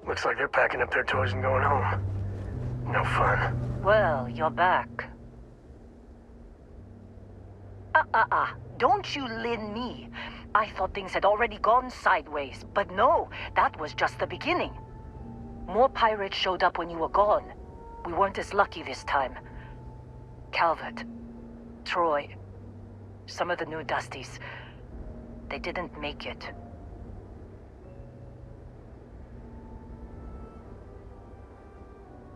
Looks like they're packing up their toys and going home. No fun. Well, you're back. Don't you lin me. I thought things had already gone sideways, but no, that was just the beginning. More pirates showed up when you were gone. We weren't as lucky this time. Calvert, Troy, some of the new Dusties, they didn't make it.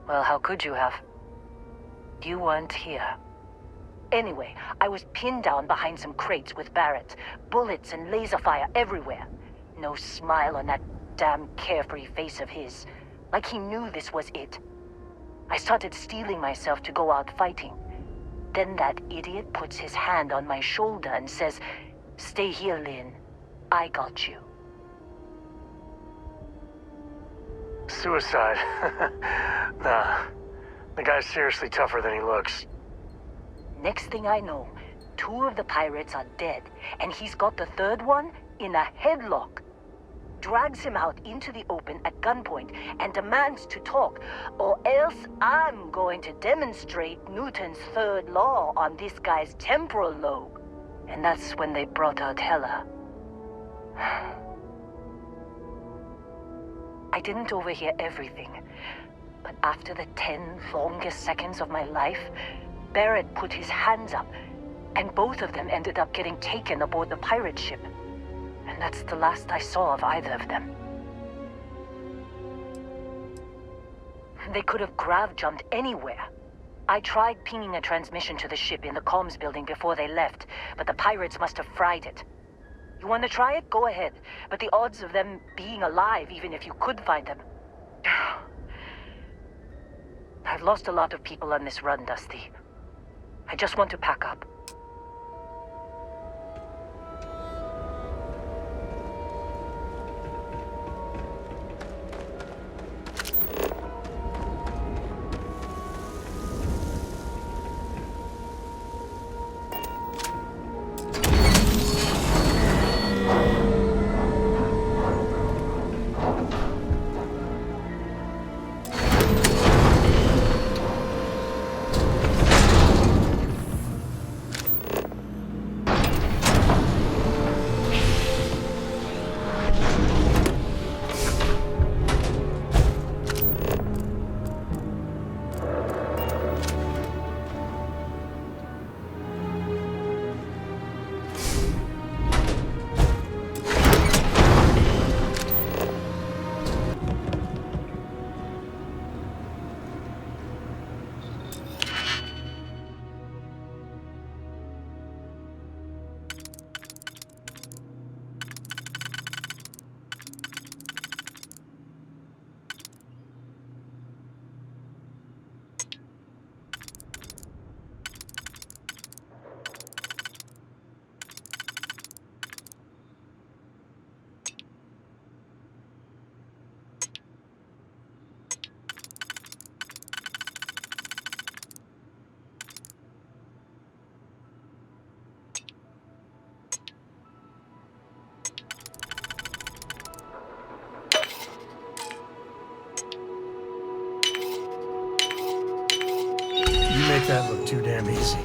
Well, how could you have? You weren't here. Anyway, I was pinned down behind some crates with Barrett. Bullets and laser fire everywhere. No smile on that damn carefree face of his. Like he knew this was it. I started steeling myself to go out fighting. Then that idiot puts his hand on my shoulder and says, "Stay here, Lynn. I got you." Suicide. Nah. The guy's seriously tougher than he looks. Next thing I know, 2 of the pirates are dead, and he's got the 3rd one in a headlock. Drags him out into the open at gunpoint and demands to talk, or else I'm going to demonstrate Newton's 3rd law on this guy's temporal lobe. And that's when they brought out Hella. I didn't overhear everything, but after the 10 longest seconds of my life, Barrett put his hands up, and both of them ended up getting taken aboard the pirate ship. And that's the last I saw of either of them. They could have grav-jumped anywhere. I tried pinging a transmission to the ship in the comms building before they left, but the pirates must have fried it. You want to try it? Go ahead. But the odds of them being alive, even if you could find them... I've lost a lot of people on this run, Dusty. I just want to pack up. Make that look too damn easy.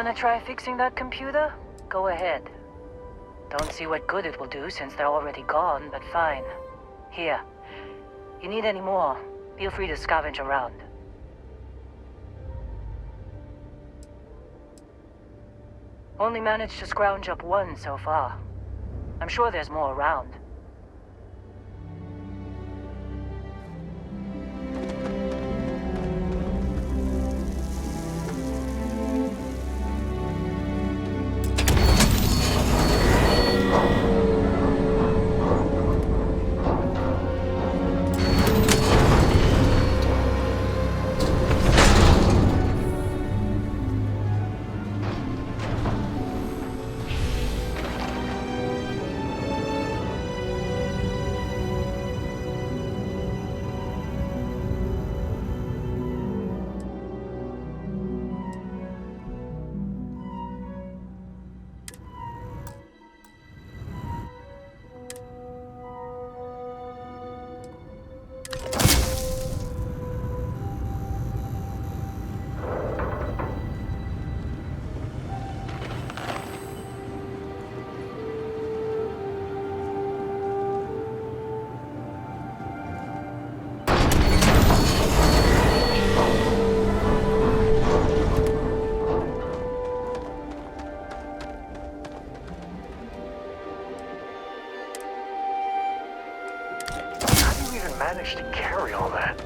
Wanna try fixing that computer? Go ahead. Don't see what good it will do since they're already gone, but fine. Here. You need any more, feel free to scavenge around. Only managed to scrounge up one so far. I'm sure there's more around. Managed to carry all that.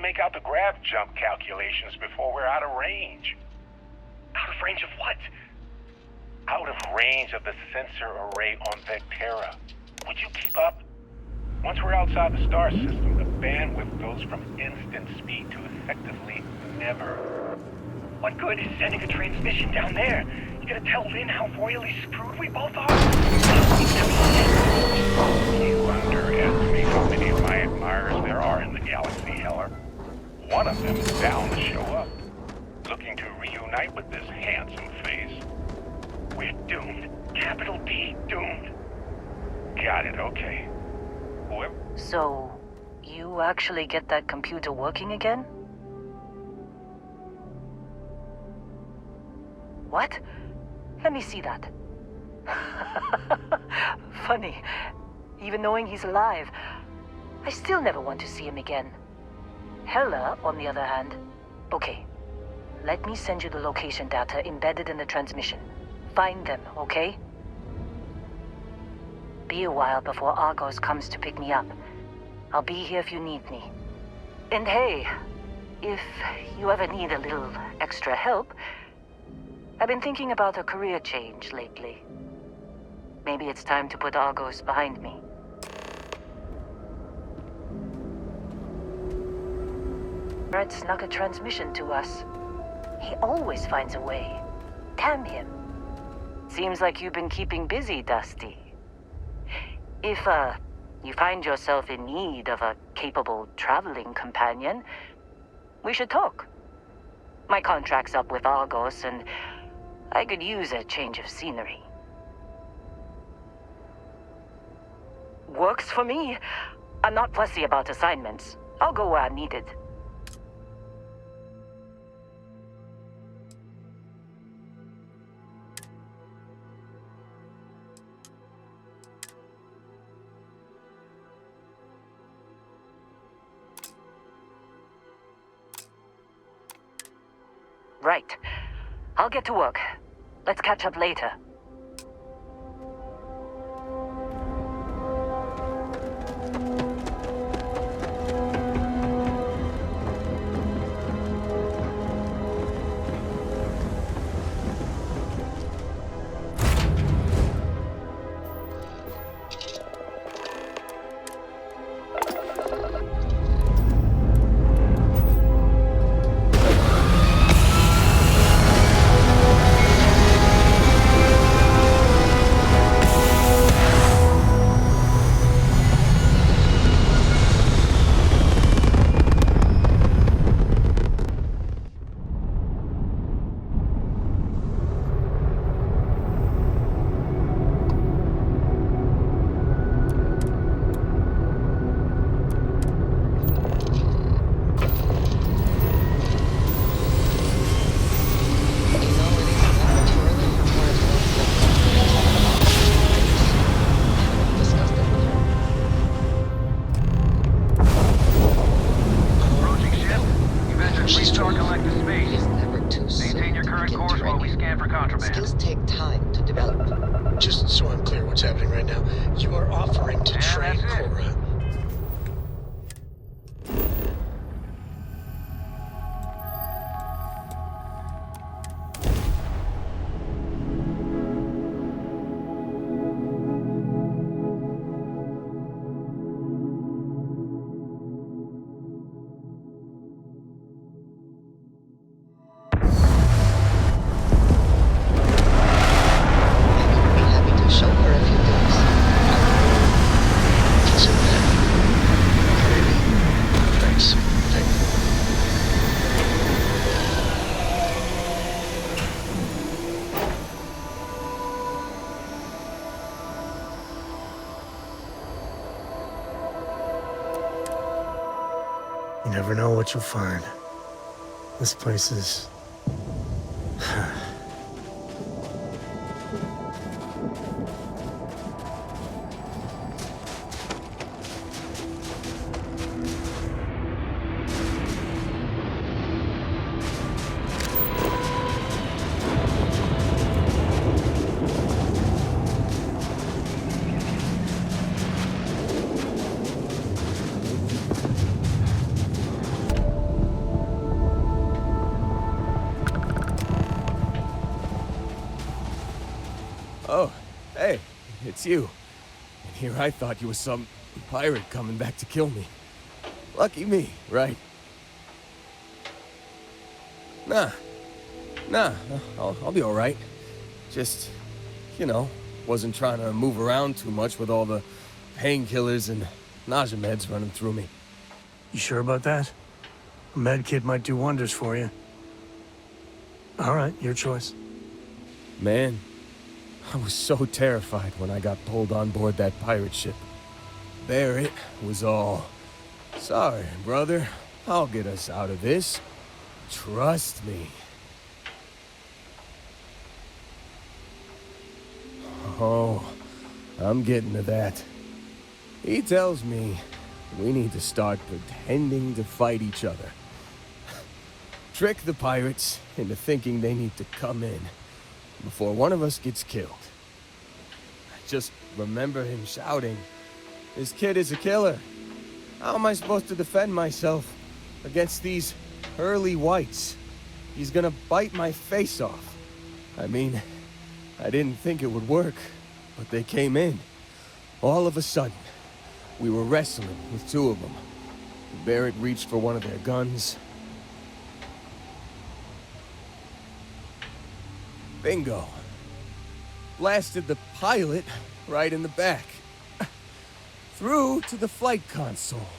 Make out the grav jump calculations before we're out of range. Out of range of what? Out of range of the sensor array on Vectera. Would you keep up? Once we're outside the star system, the bandwidth goes from instant speed to effectively never. What good is sending a transmission down there? You gonna tell Lynn how royally screwed we both are? You underestimate how many of my admirers there are in the galaxy, Heller. One of them is bound to show up, looking to reunite with this handsome face. We're doomed. Capital D, doomed. Got it, okay. Whoever... So, you actually get that computer working again? What? Let me see that. Funny. Even knowing he's alive, I still never want to see him again. Hella, on the other hand... Okay. Let me send you the location data embedded in the transmission. Find them, okay? Be a while before Argos comes to pick me up. I'll be here if you need me. And hey, if you ever need a little extra help, I've been thinking about a career change lately. Maybe it's time to put Argos behind me. Brett snuck a transmission to us. He always finds a way. Damn him. Seems like you've been keeping busy, Dusty. If, you find yourself in need of a capable traveling companion, we should talk. My contract's up with Argos, and I could use a change of scenery. Works for me. I'm not fussy about assignments. I'll go where I'm needed. Right. I'll get to work. Let's catch up later. Skills take time to develop. Just so I'm clear what's happening right now, you are offering to train Cora. You never know what you'll find. This place is... Oh, hey, it's you. And here I thought you were some pirate coming back to kill me. Lucky me, right? Nah, I'll be all right. Just, you know, wasn't trying to move around too much with all the painkillers and nausea meds running through me. You sure about that? A med kit might do wonders for you. All right, your choice. Man, I was so terrified when I got pulled on board that pirate ship. There it was all. Sorry, brother. I'll get us out of this. Trust me. Oh, I'm getting to that. He tells me we need to start pretending to fight each other. Trick the pirates into thinking they need to come in before one of us gets killed. I just remember him shouting, "This kid is a killer. How am I supposed to defend myself against these early whites? He's gonna bite my face off." I mean, I didn't think it would work, but they came in. All of a sudden, we were wrestling with two of them. Barrett reached for one of their guns. Bingo. Blasted the pilot right in the back. Through to the flight console.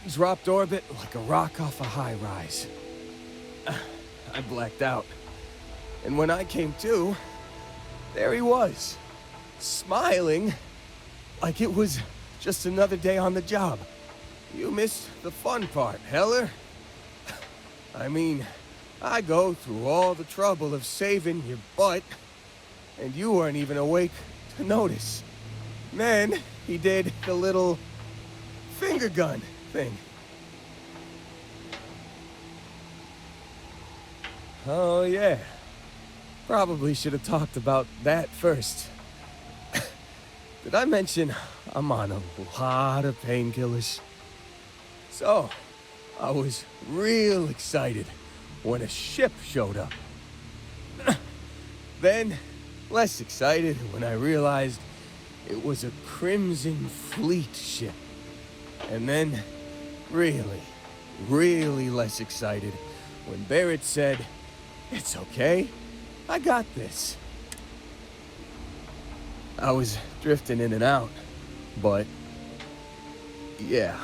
Dropped orbit like a rock off a high-rise. I blacked out. And when I came to, there he was, smiling like it was just another day on the job. You missed the fun part, Heller. I mean, I go through all the trouble of saving your butt, and you weren't even awake to notice. Then he did the little finger gun thing. Oh, yeah. Probably should have talked about that first. Did I mention I'm on a lot of painkillers? So, I was real excited when a ship showed up. Then, less excited when I realized it was a Crimson Fleet ship. And then, really less excited when Barrett said, "It's okay, I got this." I was drifting in and out, but yeah,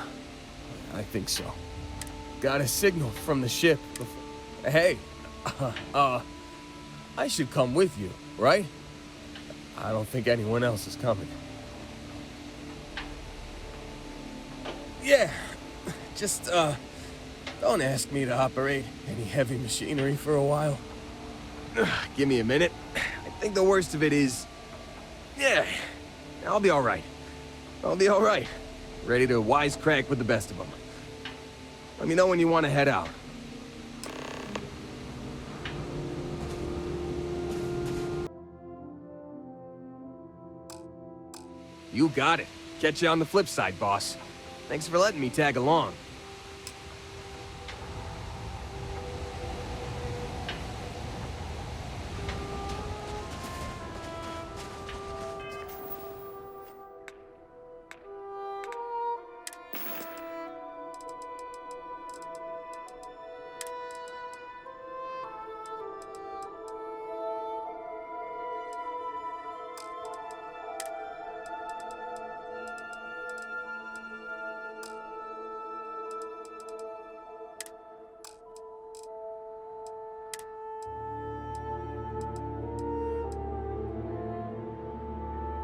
I think so. Got a signal from the ship. Hey, I should come with you, right? I don't think anyone else is coming. Yeah, just, don't ask me to operate any heavy machinery for a while. Give me a minute. I think the worst of it is... yeah, I'll be alright. I'll be alright. Ready to wisecrack with the best of them. Let me know when you want to head out. You got it. Catch you on the flip side, boss. Thanks for letting me tag along.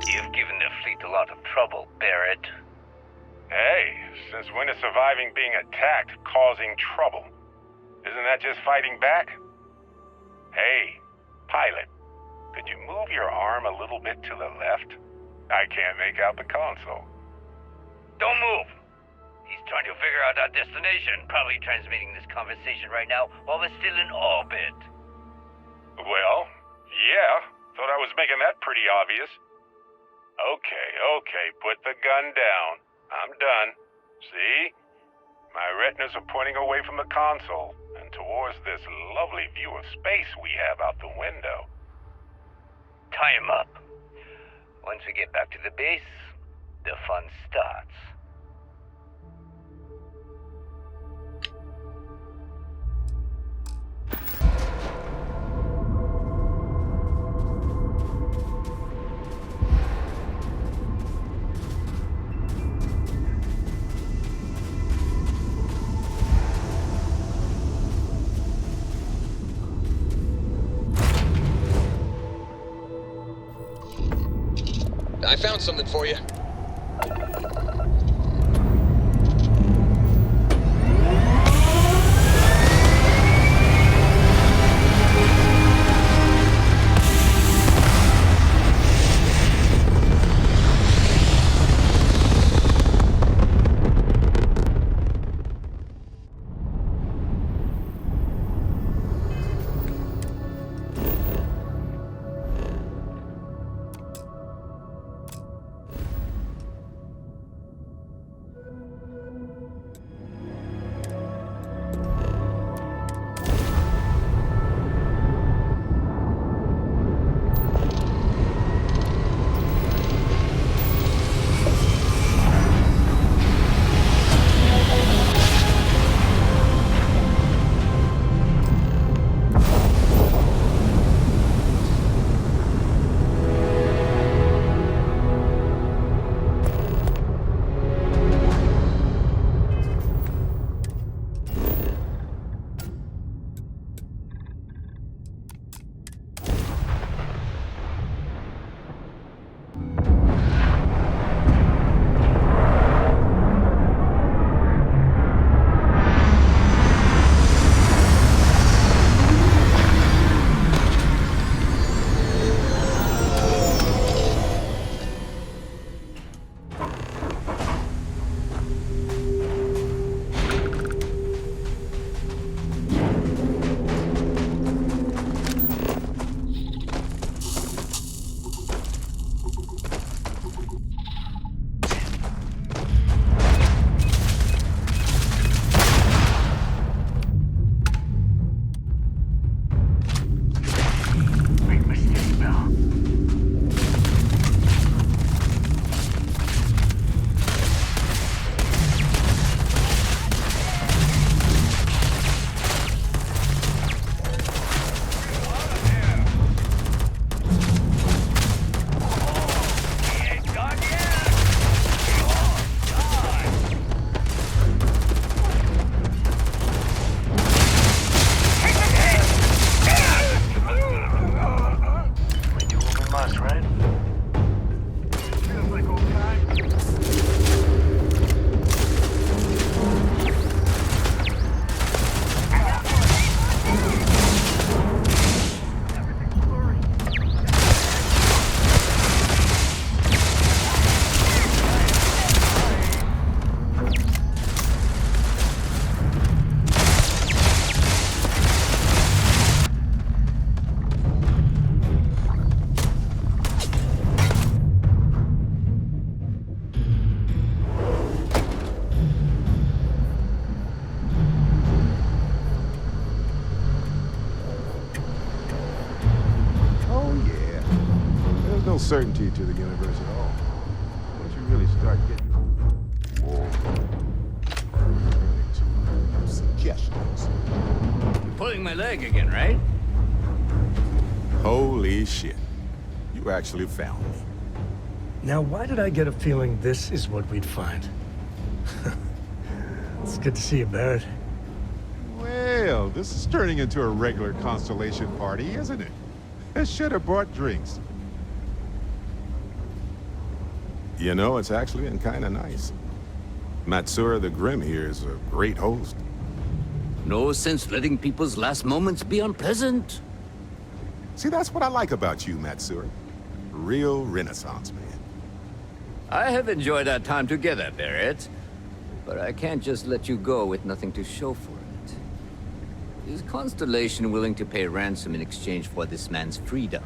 You've given the fleet a lot of trouble, Barrett. Hey, since when is surviving being attacked causing trouble? Isn't that just fighting back? Hey, pilot, could you move your arm a little bit to the left? I can't make out the console. Don't move. He's trying to figure out our destination. Probably transmitting this conversation right now while we're still in orbit. Well, yeah. Thought I was making that pretty obvious. Okay, put the gun down. I'm done. See? My retinas are pointing away from the console and towards this lovely view of space we have out the window. Tie him up. Once we get back to the base, the fun starts. I found something for you. certainty to the universe at all. Once you really start getting... Suggestions. You're pulling my leg again, right? Holy shit. You actually found me. Now, why did I get a feeling this is what we'd find? It's good to see you, Barrett. Well, this is turning into a regular Constellation party, isn't it? I should have brought drinks. You know, it's actually been kind of nice. Matsura the Grim here is a great host. No sense letting people's last moments be unpleasant. See, that's what I like about you, Matsura. Real Renaissance man. I have enjoyed our time together, Barrett. But I can't just let you go with nothing to show for it. Is Constellation willing to pay ransom in exchange for this man's freedom?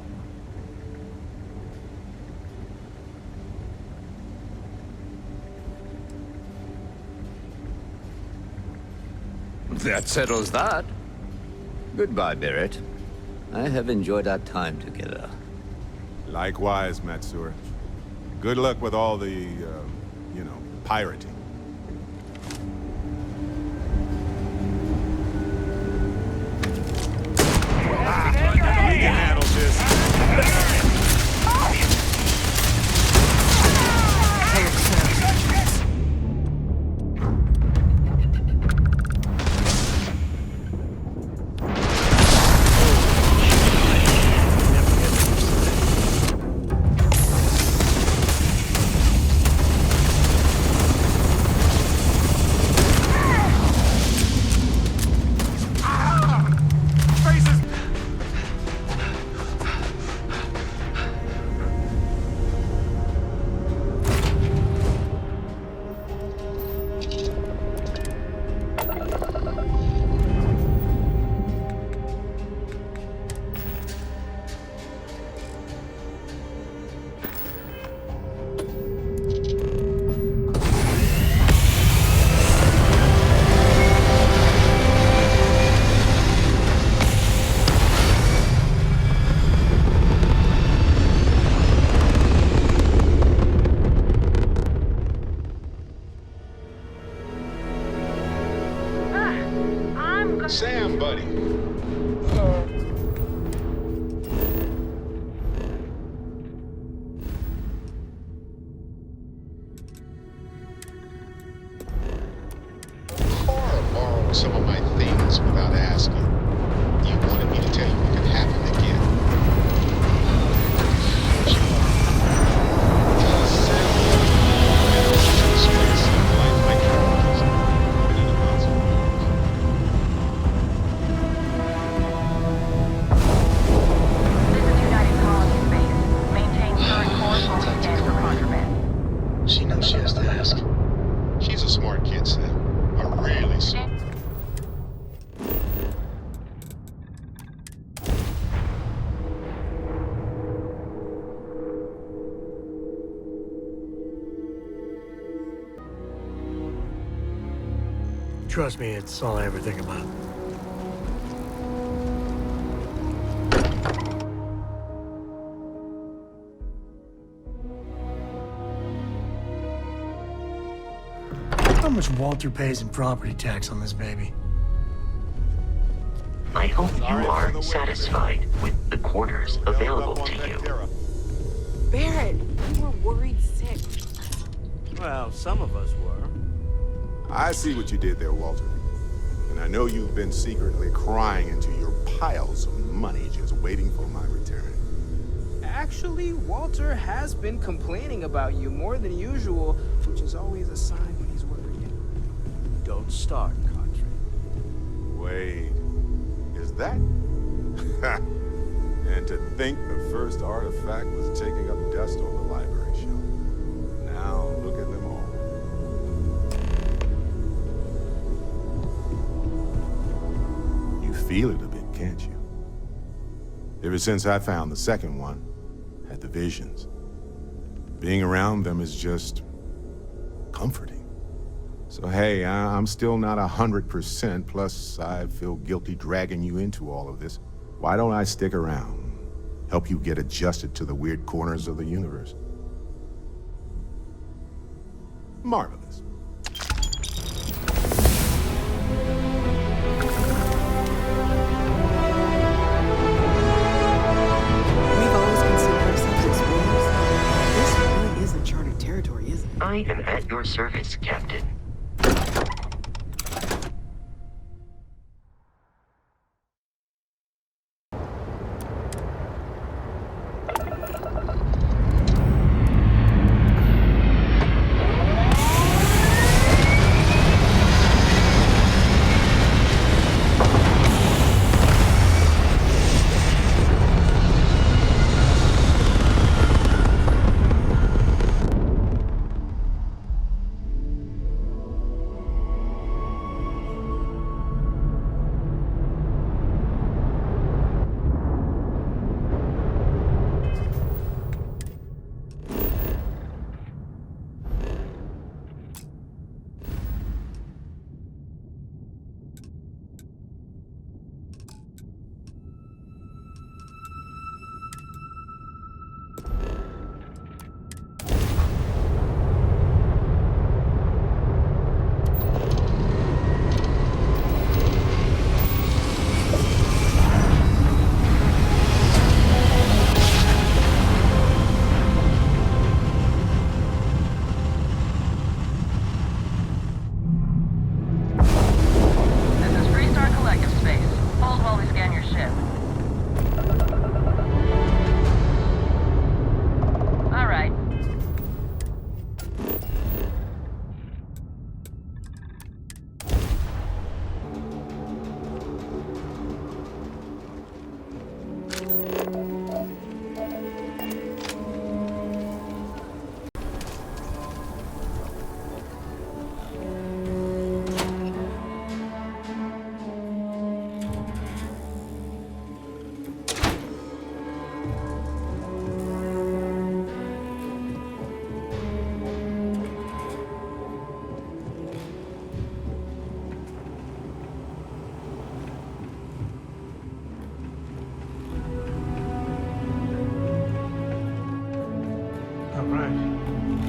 That settles that. Goodbye, Barrett. I have enjoyed our time together. Likewise, Matsura. Good luck with all the, pirating. We can handle this. Sam, buddy. Cora borrowed some of my things without asking. You wanted me to tell you what could happen again. She knows she has to ask. She's a smart kid, Sam. A really smart. Trust me, it's all I ever think about. How much Walter pays in property tax on this baby? I hope you are satisfied with the quarters available to you. Barrett, you were worried sick. Well, some of us were. I see what you did there, Walter. And I know you've been secretly crying into your piles of money just waiting for my return. Actually, Walter has been complaining about you more than usual, which is always a sign when he's worrying. Don't start, Country. Wait, is that? And to think the first artifact was taking up dust on the library shelf. Now look at them all. You feel it a bit, can't you? Ever since I found the second one, had the visions. Being around them is just comforting. So hey, I'm still not 100%, plus I feel guilty dragging you into all of this. Why don't I stick around? help you get adjusted to the weird corners of the universe. Marvelous. We've always considered ourselves explorers. This really is uncharted territory, isn't it? I am at your service, Captain.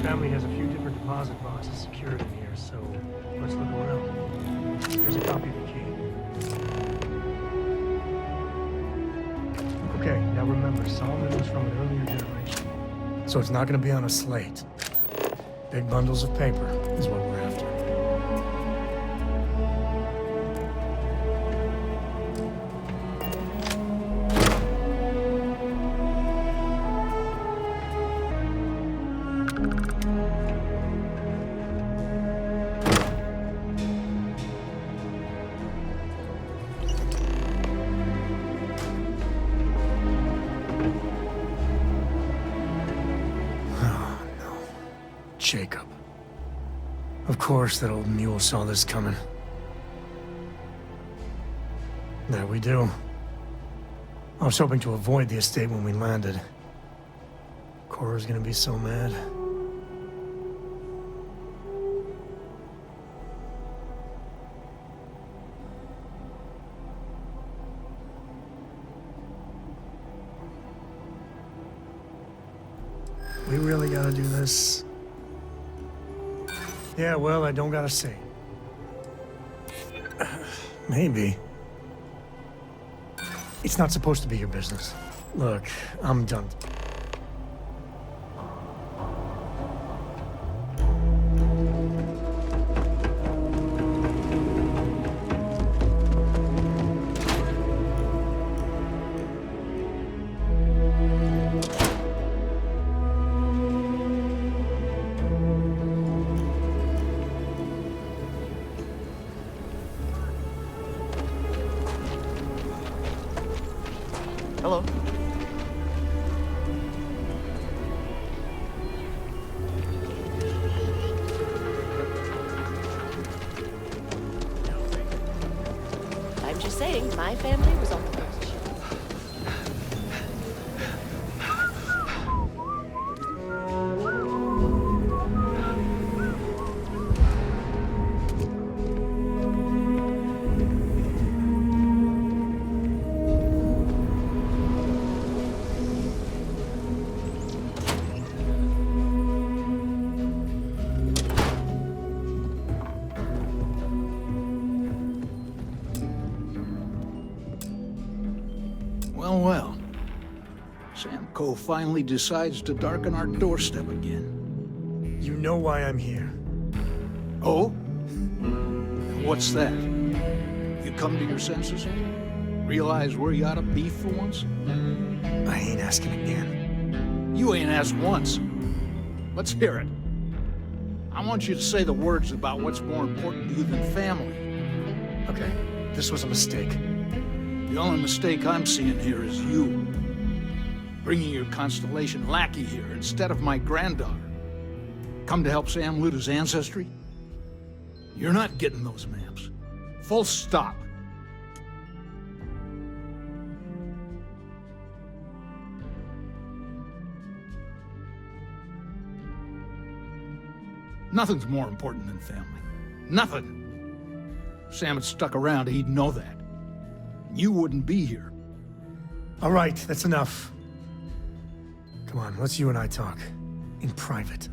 Family has a few different deposit boxes secured in here, so let's look around. Here's a copy of the key. Okay, now remember, Solomon was from an earlier generation, so it's not going to be on a slate. Big bundles of paper is what we're after. Jacob. Of course that old mule saw this coming. There we do. I was hoping to avoid the estate when we landed. Cora's gonna be so mad. We really gotta do this. Yeah, well, I don't gotta say. Maybe. It's not supposed to be your business. Look, I'm done. Hello. I'm just saying, my family was on the first. Well, well. Sam Coe finally decides to darken our doorstep again. You know why I'm here. Oh? And what's that? You come to your senses? Realize where you ought to be for once? I ain't asking again. You ain't asked once. Let's hear it. I want you to say the words about what's more important to you than family. Okay, this was a mistake. The only mistake I'm seeing here is you. Bringing your Constellation lackey here instead of my granddaughter. Come to help Sam loot his ancestry? You're not getting those maps. Full stop. Nothing's more important than family. Nothing. If Sam had stuck around, he'd know that. You wouldn't be here. All right, that's enough. Come on, let's you and I talk. In private.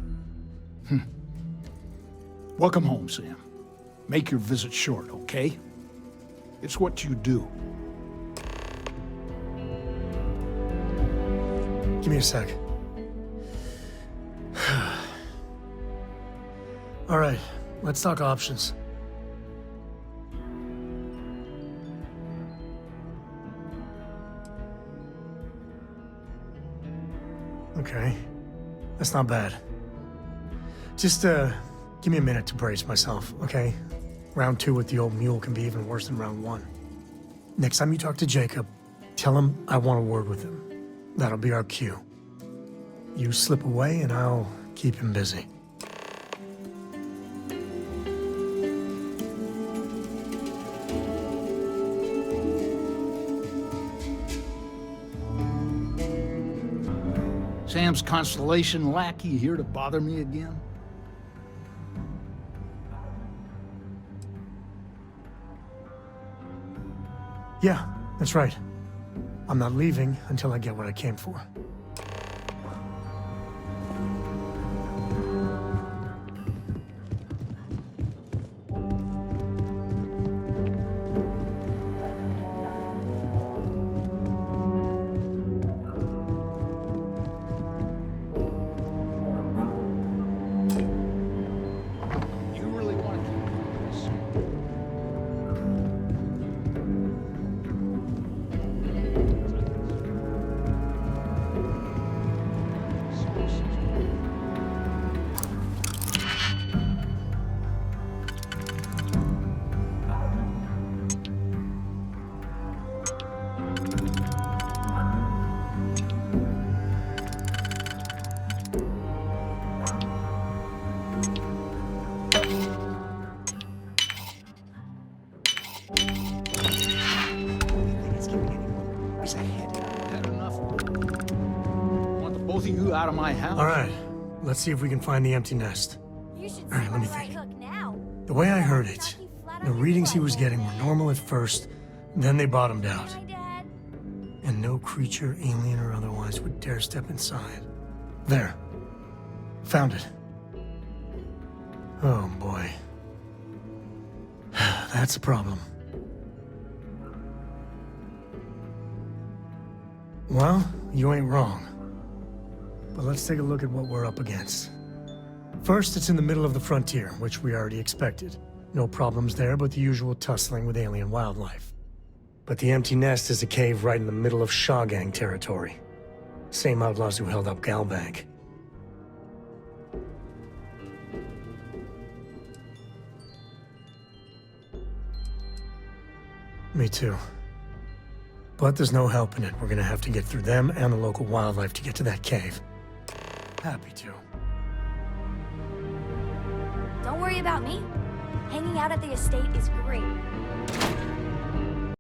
Welcome home, Sam. Make your visit short, okay? It's what you do. Give me a sec. All right, let's talk options. Okay, that's not bad. Just, give me a minute to brace myself, okay? Round 2 with the old mule can be even worse than round 1. Next time you talk to Jacob, tell him I want a word with him. That'll be our cue. You slip away and I'll keep him busy. Sam's Constellation lackey here to bother me again? Yeah, that's right. I'm not leaving until I get what I came for. Out of my house. All right, let's see if we can find the empty nest. All right, let me think. The way I heard it, the readings he was getting were normal at first, then they bottomed out. And no creature, alien or otherwise, would dare step inside. There. Found it. Oh, boy. That's a problem. Well, you ain't wrong. But let's take a look at what we're up against. First, it's in the middle of the frontier, which we already expected. No problems there, but the usual tussling with alien wildlife. But the empty nest is a cave right in the middle of Shawgang territory. Same outlaws who held up Galbank. Me too. But there's no helping it. We're gonna have to get through them and the local wildlife to get to that cave. Happy to. Don't worry about me. Hanging out at the estate is great.